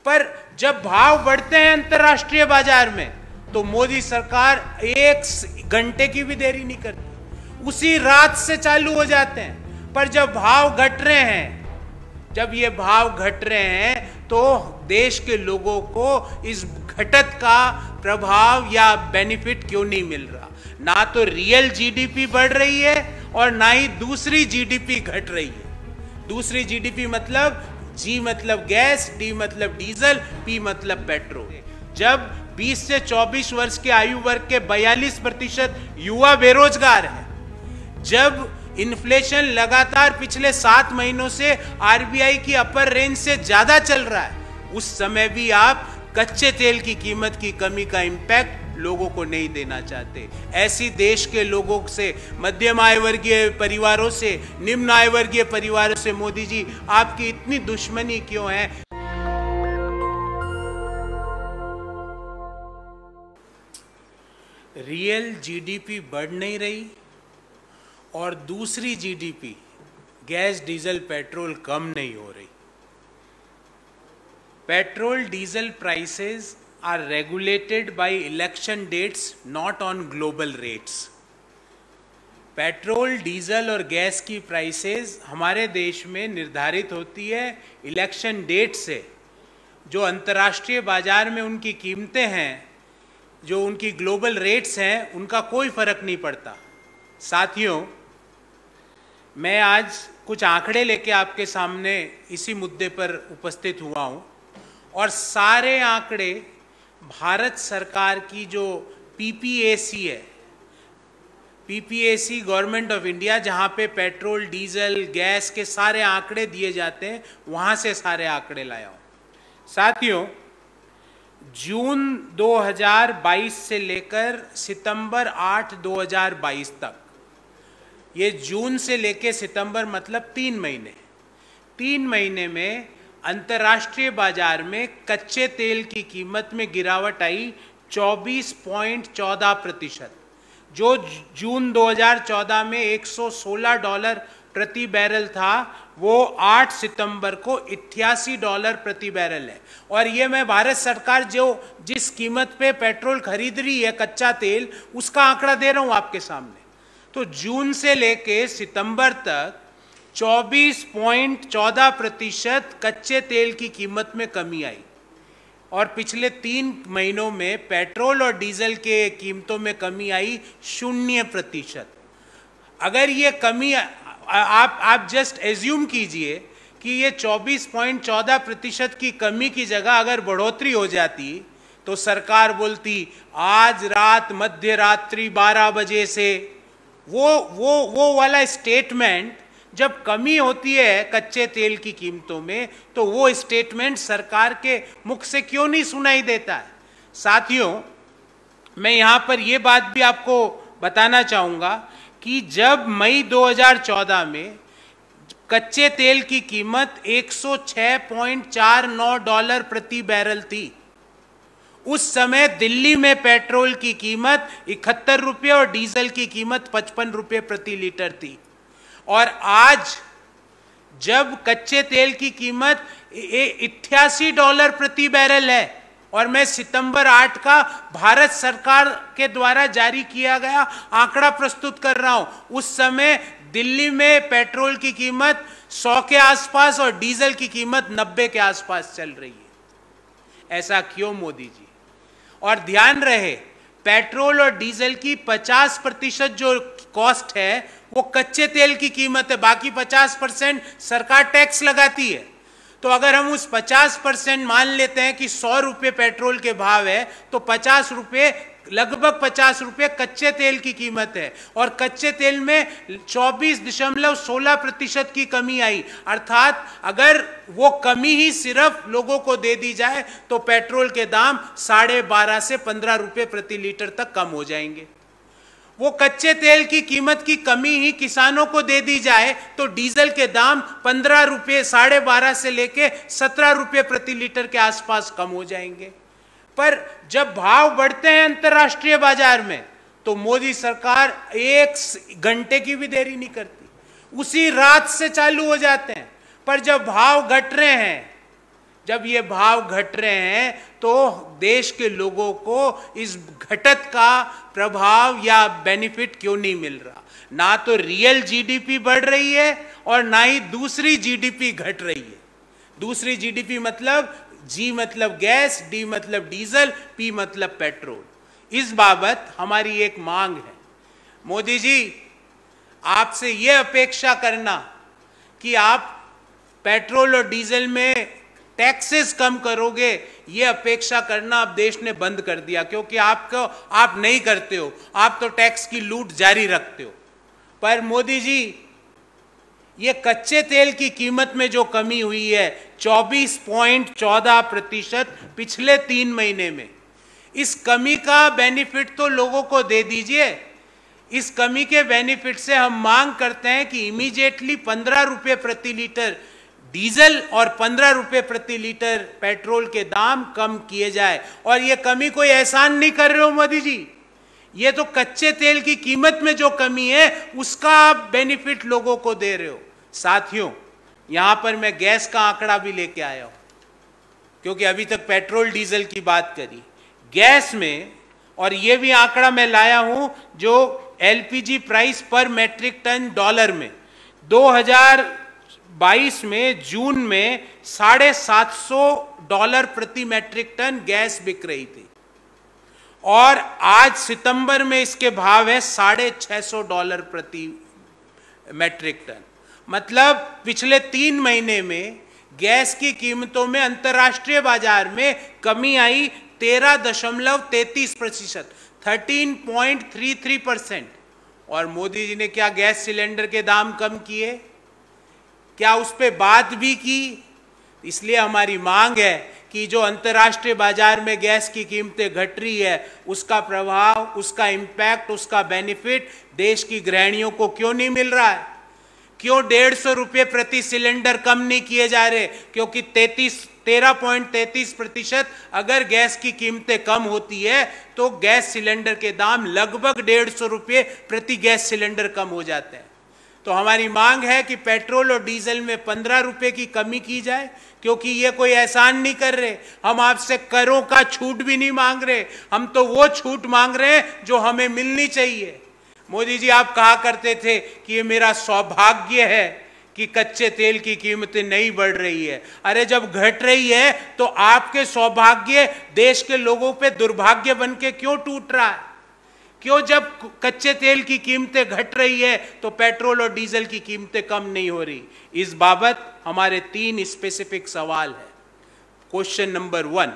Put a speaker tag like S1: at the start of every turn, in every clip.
S1: पर जब भाव बढ़ते हैं अंतर्राष्ट्रीय बाजार में तो मोदी सरकार 1 घंटे की भी देरी नहीं करती, उसी रात से चालू हो जाते हैं। पर जब भाव घट रहे हैं, जब ये भाव घट रहे हैं तो देश के लोगों को इस घटत का प्रभाव या बेनिफिट क्यों नहीं मिल रहा? ना तो रियल जीडीपी बढ़ रही है और ना ही दूसरी जीडीपी घट रही है। दूसरी जीडीपी मतलब जी मतलब गैस, डी मतलब डीजल, पी मतलब पेट्रोल। जब 20 से 24 वर्ष के आयु वर्ग के 42% युवा बेरोजगार हैं, जब इन्फ्लेशन लगातार पिछले 7 महीनों से आरबीआई की अपर रेंज से ज्यादा चल रहा है, उस समय भी आप कच्चे तेल की कीमत की कमी का इंपैक्ट लोगों को नहीं देना चाहते। ऐसी देश के लोगों से, मध्यम आय वर्गीय परिवारों से, निम्न आय वर्गीय परिवारों से मोदी जी आपकी इतनी दुश्मनी क्यों है? रियल जीडीपी बढ़ नहीं रही और दूसरी जीडीपी गैस, डीजल, पेट्रोल कम नहीं हो रही। Petrol diesel prices are regulated by election dates, not on global rates. Petrol, diesel और गैस की प्राइसेस हमारे देश में निर्धारित होती है इलेक्शन डेट से। जो अंतर्राष्ट्रीय बाजार में उनकी कीमतें हैं, जो उनकी ग्लोबल रेट्स हैं, उनका कोई फर्क नहीं पड़ता। साथियों, मैं आज कुछ आंकड़े लेके आपके सामने इसी मुद्दे पर उपस्थित हुआ हूं और सारे आंकड़े भारत सरकार की जो पीपीएसी है, पीपीएसी गवर्नमेंट ऑफ इंडिया, जहां पे पेट्रोल, डीजल, गैस के सारे आंकड़े दिए जाते हैं, वहां से सारे आंकड़े लाया हूं। साथियों, जून 2022 से लेकर सितंबर 8, 2022 तक, ये जून से लेकर सितंबर मतलब 3 महीने, 3 महीने में अंतर्राष्ट्रीय बाजार में कच्चे तेल की कीमत में गिरावट आई 24.14%। जो जून 2014 में $116 प्रति बैरल था, वो 8 सितंबर को $88 प्रति बैरल है। और ये मैं भारत सरकार जो जिस कीमत पे पेट्रोल खरीद रही है, कच्चा तेल, उसका आंकड़ा दे रहा हूं आपके सामने। तो जून से लेके सितंबर तक 24.14% कच्चे तेल की कीमत में कमी आई और पिछले 3 महीनों में पेट्रोल और डीजल के कीमतों में कमी आई 0%। अगर ये कमी आप जस्ट एज्यूम कीजिए कि ये 24.14% की कमी की जगह अगर बढ़ोतरी हो जाती तो सरकार बोलती आज रात मध्य रात्रि 12 बजे से, वो वाला स्टेटमेंट जब कमी होती है कच्चे तेल की कीमतों में तो वो स्टेटमेंट सरकार के मुख से क्यों नहीं सुनाई देता है? साथियों, मैं यहां पर यह बात भी आपको बताना चाहूंगा कि जब मई 2014 में कच्चे तेल की कीमत $106.49 प्रति बैरल थी, उस समय दिल्ली में पेट्रोल की कीमत 71 रुपये और डीजल की कीमत 55 रुपये प्रति लीटर थी। और आज जब कच्चे तेल की कीमत $88 प्रति बैरल है और मैं सितंबर 8 का भारत सरकार के द्वारा जारी किया गया आंकड़ा प्रस्तुत कर रहा हूं, उस समय दिल्ली में पेट्रोल की कीमत 100 के आसपास और डीजल की कीमत 90 के आसपास चल रही है। ऐसा क्यों मोदी जी? और ध्यान रहे, पेट्रोल और डीजल की 50% जो कॉस्ट है वो कच्चे तेल की कीमत है, बाकी 50% सरकार टैक्स लगाती है। तो अगर हम उस 50% मान लेते हैं कि 100 रुपये पेट्रोल के भाव है तो 50 रुपये, लगभग 50 रुपये कच्चे तेल की कीमत है और कच्चे तेल में 24.16% की कमी आई। अर्थात अगर वो कमी ही सिर्फ लोगों को दे दी जाए तो पेट्रोल के दाम 12.5 से 15 रुपये प्रति लीटर तक कम हो जाएंगे। वो कच्चे तेल की कीमत की कमी ही किसानों को दे दी जाए तो डीजल के दाम 15 रुपये, 12.5 से लेके 17 रुपये प्रति लीटर के आसपास कम हो जाएंगे। पर जब भाव बढ़ते हैं अंतर्राष्ट्रीय बाजार में तो मोदी सरकार 1 घंटे की भी देरी नहीं करती, उसी रात से चालू हो जाते हैं। पर जब भाव घट रहे हैं, जब ये भाव घट रहे हैं तो देश के लोगों को इस घटत का प्रभाव या बेनिफिट क्यों नहीं मिल रहा? ना तो रियल जीडीपी बढ़ रही है और ना ही दूसरी जीडीपी घट रही है। दूसरी जीडीपी मतलब जी मतलब गैस, डी मतलब डीजल, पी मतलब पेट्रोल। इस बाबत हमारी एक मांग है, मोदी जी आपसे यह अपेक्षा करना कि आप पेट्रोल और डीजल में टैक्सेस कम करोगे, ये अपेक्षा करना अब देश ने बंद कर दिया, क्योंकि आप नहीं करते हो, आप तो टैक्स की लूट जारी रखते हो। पर मोदी जी ये कच्चे तेल की कीमत में जो कमी हुई है 24.14% पिछले 3 महीने में, इस कमी का बेनिफिट तो लोगों को दे दीजिए। इस कमी के बेनिफिट से हम मांग करते हैं कि इमीडिएटली 15 रुपये प्रति लीटर डीजल और 15 रुपये प्रति लीटर पेट्रोल के दाम कम किए जाए। और ये कमी कोई एहसान नहीं कर रहे हो मोदी जी, ये तो कच्चे तेल की कीमत में जो कमी है उसका आप बेनिफिट लोगों को दे रहे हो। साथियों, यहां पर मैं गैस का आंकड़ा भी लेके आया हूं, क्योंकि अभी तक पेट्रोल डीजल की बात करी, गैस में, और ये भी आंकड़ा मैं लाया हूं जो एलपीजी प्राइस पर मैट्रिक टन डॉलर में 2022 में जून में $750 प्रति मैट्रिक टन गैस बिक रही थी, और आज सितंबर में इसके भाव है $650 प्रति मैट्रिक टन। मतलब पिछले 3 महीने में गैस की कीमतों में अंतर्राष्ट्रीय बाजार में कमी आई 13.33%, 13.33%। और मोदी जी ने क्या गैस सिलेंडर के दाम कम किए? क्या उस पर बात भी की? इसलिए हमारी मांग है कि जो अंतर्राष्ट्रीय बाजार में गैस की कीमतें घट रही है, उसका प्रभाव, उसका इंपैक्ट, उसका बेनिफिट देश की गृहिणियों को क्यों नहीं मिल रहा है? क्यों 150 रुपये प्रति सिलेंडर कम नहीं किए जा रहे? क्योंकि 13.33% अगर गैस की कीमतें कम होती है तो गैस सिलेंडर के दाम लगभग 150 रुपये प्रति गैस सिलेंडर कम हो जाते हैं। तो हमारी मांग है कि पेट्रोल और डीजल में 15 रुपये की कमी की जाए, क्योंकि ये कोई एहसान नहीं कर रहे, हम आपसे करों का छूट भी नहीं मांग रहे, हम तो वो छूट मांग रहे हैं जो हमें मिलनी चाहिए। मोदी जी आप कहा करते थे कि ये मेरा सौभाग्य है कि कच्चे तेल की कीमतें नहीं बढ़ रही है। अरे जब घट रही है तो आपके सौभाग्य देश के लोगों पे दुर्भाग्य बन के क्यों टूट रहा है? क्यों जब कच्चे तेल की कीमतें घट रही है तो पेट्रोल और डीजल की कीमतें कम नहीं हो रही? इस बाबत हमारे 3 स्पेसिफिक सवाल है। क्वेश्चन नंबर 1,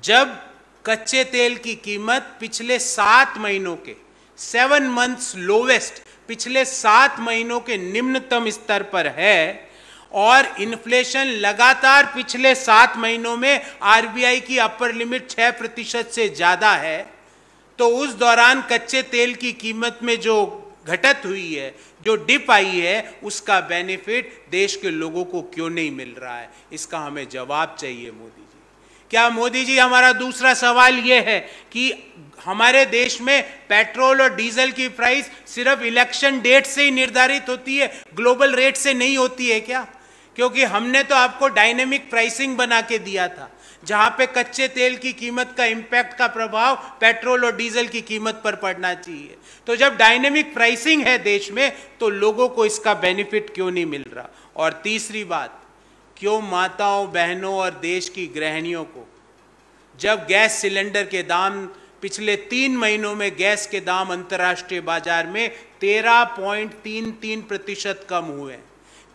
S1: जब कच्चे तेल की कीमत पिछले 7 महीनों के 7 मंथ्स लोवेस्ट, पिछले 7 महीनों के निम्नतम स्तर पर है, और इन्फ्लेशन लगातार पिछले 7 महीनों में आरबीआई की अपर लिमिट 6% से ज्यादा है, तो उस दौरान कच्चे तेल की कीमत में जो घटत हुई है, जो डिप आई है, उसका बेनिफिट देश के लोगों को क्यों नहीं मिल रहा है? इसका हमें जवाब चाहिए मोदी जी। क्या मोदी जी, हमारा दूसरा सवाल यह है कि हमारे देश में पेट्रोल और डीजल की प्राइस सिर्फ इलेक्शन डेट से ही निर्धारित होती है, ग्लोबल रेट से नहीं होती है क्या? क्योंकि हमने तो आपको डायनेमिक प्राइसिंग बना के दिया था, जहां पे कच्चे तेल की कीमत का इंपैक्ट का प्रभाव पेट्रोल और डीजल की कीमत पर पड़ना चाहिए। तो जब डायनेमिक प्राइसिंग है देश में, तो लोगों को इसका बेनिफिट क्यों नहीं मिल रहा? और तीसरी बात, क्यों माताओं, बहनों और देश की गृहिणियों को जब गैस सिलेंडर के दाम पिछले 3 महीनों में गैस के दाम अंतर्राष्ट्रीय बाजार में 13.33% कम हुए,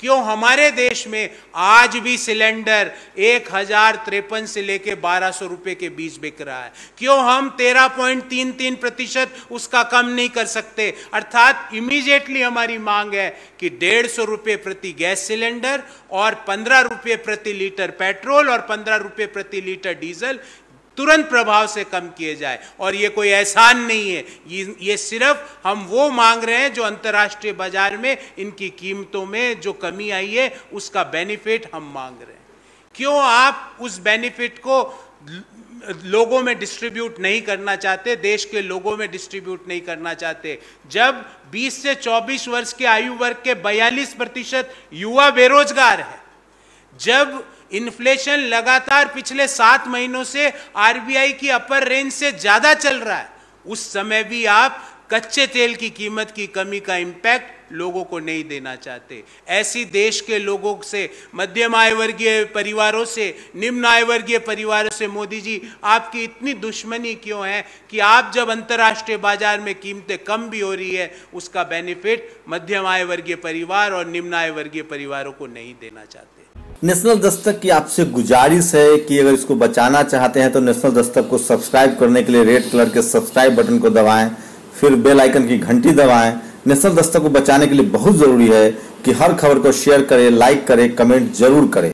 S1: क्यों हमारे देश में आज भी सिलेंडर 1053 से लेके 1200 रुपए के बीच बिक रहा है? क्यों हम 13.33% उसका कम नहीं कर सकते? अर्थात इमीडिएटली हमारी मांग है कि 150 रुपये प्रति गैस सिलेंडर और 15 रुपये प्रति लीटर पेट्रोल और 15 रुपये प्रति लीटर डीजल तुरंत प्रभाव से कम किए जाए। और ये कोई एहसान नहीं है, ये सिर्फ हम वो मांग रहे हैं जो अंतर्राष्ट्रीय बाजार में इनकी कीमतों में जो कमी आई है उसका बेनिफिट हम मांग रहे हैं। क्यों आप उस बेनिफिट को लोगों में डिस्ट्रीब्यूट नहीं करना चाहते, देश के लोगों में डिस्ट्रीब्यूट नहीं करना चाहते? जब 20 से 24 वर्ष के आयु वर्ग के 42% युवा बेरोजगार है, जब इन्फ्लेशन लगातार पिछले 7 महीनों से आरबीआई की अपर रेंज से ज्यादा चल रहा है, उस समय भी आप कच्चे तेल की कीमत की कमी का इंपैक्ट लोगों को नहीं देना चाहते। ऐसी देश के लोगों से, मध्यम आय वर्गीय परिवारों से, निम्न आय वर्गीय परिवारों से मोदी जी आपकी इतनी दुश्मनी क्यों है कि आप जब अंतर्राष्ट्रीय बाजार में कीमतें कम भी हो रही है उसका बेनिफिट मध्यम आय वर्गीय परिवार और निम्न आय वर्गीय परिवारों को नहीं देना चाहते।
S2: नेशनल दस्तक की आपसे गुजारिश है कि अगर इसको बचाना चाहते हैं तो नेशनल दस्तक को सब्सक्राइब करने के लिए रेड कलर के सब्सक्राइब बटन को दबाएं, फिर बेल आइकन की घंटी दबाएं। नेशनल दस्तक को बचाने के लिए बहुत जरूरी है कि हर खबर को शेयर करें, लाइक करें, कमेंट जरूर करें।